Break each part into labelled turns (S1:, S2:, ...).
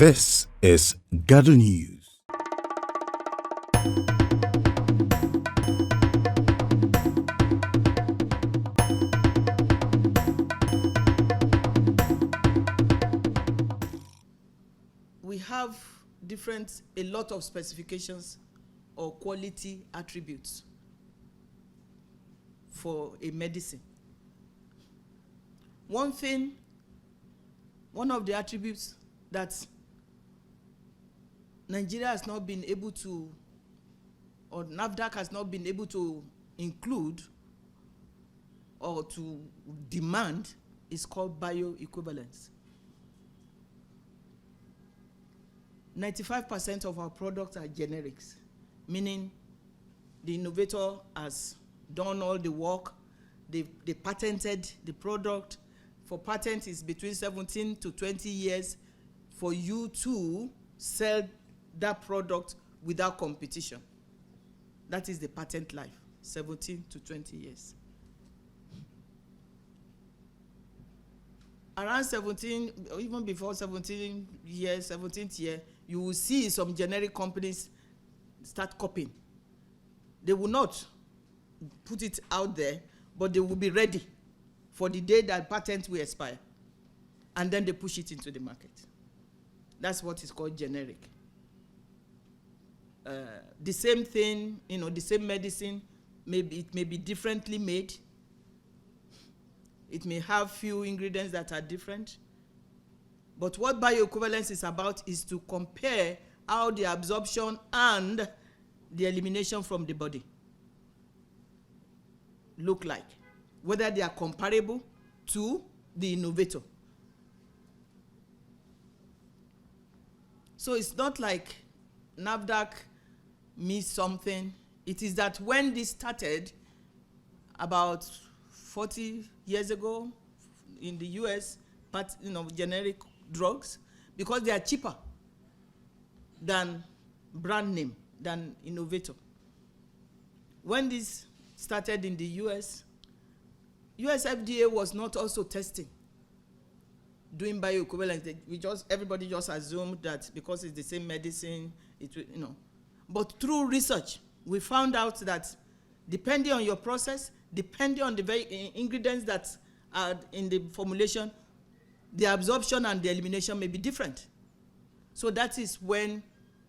S1: This is GADO News.
S2: We have a lot of specifications or quality attributes for a medicine. One of the attributes that Nigeria has not been able to, or Nafdac has not been able to include or to demand, is called bioequivalence. 95% of our products are generics, meaning the innovator has done all the work, they patented the product. For patent is between 17 to 20 years for you to sell that product without competition. That is the patent life, 17 to 20 years. Around 17, or even before 17 years, 17th year, you will see some generic companies start copying. They will not put it out there, but they will be ready for the day that patent will expire. And then they push it into the market. That's what is called generic. The same thing, the same medicine, it may be differently made. It may have few ingredients that are different. But what bioequivalence is about is to compare how the absorption and the elimination from the body look like, whether they are comparable to the innovator. So it's not like Nafdac missed something. It is that when this started about 40 years ago in the US, generic drugs, because they are cheaper than brand name, than innovator. When this started in the US FDA was not also testing, doing bioequivalence. Everybody just assumed that because it's the same medicine, But through research, we found out that depending on your process, depending on the very ingredients that are in the formulation, the absorption and the elimination may be different. So that is when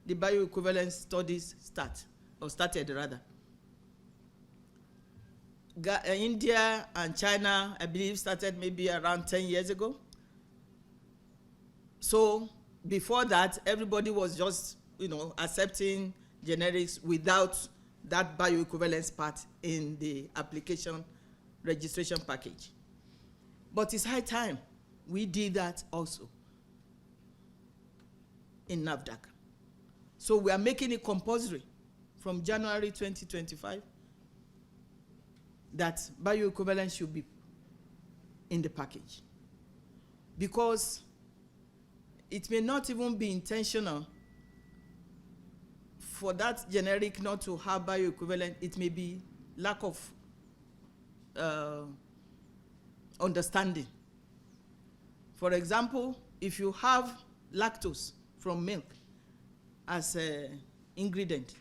S2: the bioequivalence studies started. India and China, I believe, started maybe around 10 years ago. So before that, everybody was just, accepting generics without that bioequivalence part in the application registration package. But it's high time we did that also in Nafdac. So we are making it compulsory from January 2025 that bioequivalence should be in the package. Because it may not even be intentional for that generic not to have bioequivalent. It may be lack of understanding. For example, if you have lactose from milk as an ingredient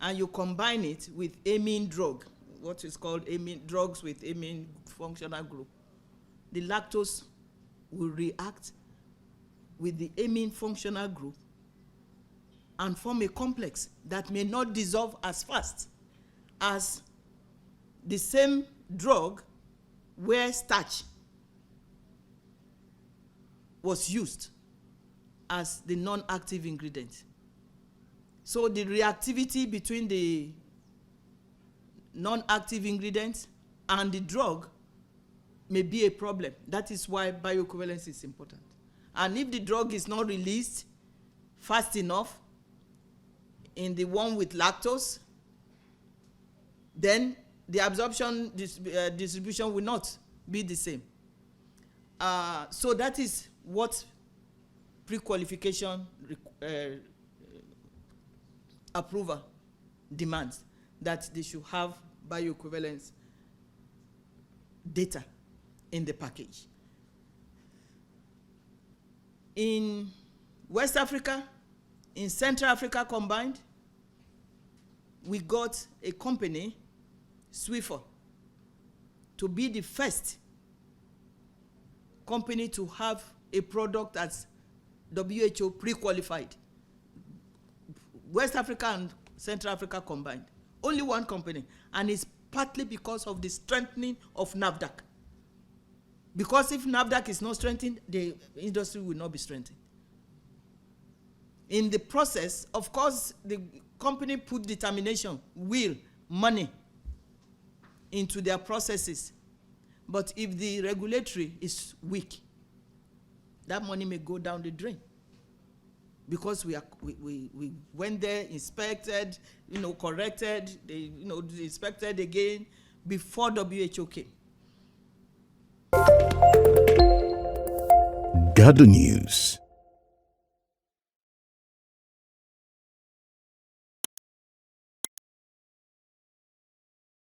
S2: and you combine it with amine drug, what is called amine drugs with amine functional group, the lactose will react with the amine functional group and form a complex that may not dissolve as fast as the same drug where starch was used as the non-active ingredient. So the reactivity between the non-active ingredients and the drug may be a problem. That is why bioequivalence is important. And if the drug is not released fast enough in the one with lactose, then the absorption distribution will not be the same. So that is what pre-qualification approval demands, that they should have bioequivalence data in the package. In West Africa, in Central Africa combined, we got a company, Swiffer, to be the first company to have a product that's WHO pre-qualified. West Africa and Central Africa combined. Only one company. And it's partly because of the strengthening of Nafdac. Because if Nafdac is not strengthened, the industry will not be strengthened. In the process, of course, the company put determination, will, money into their processes. But if the regulatory is weak, that money may go down the drain. Because we went there, inspected, corrected, they inspected again before WHO came.
S1: GADO News.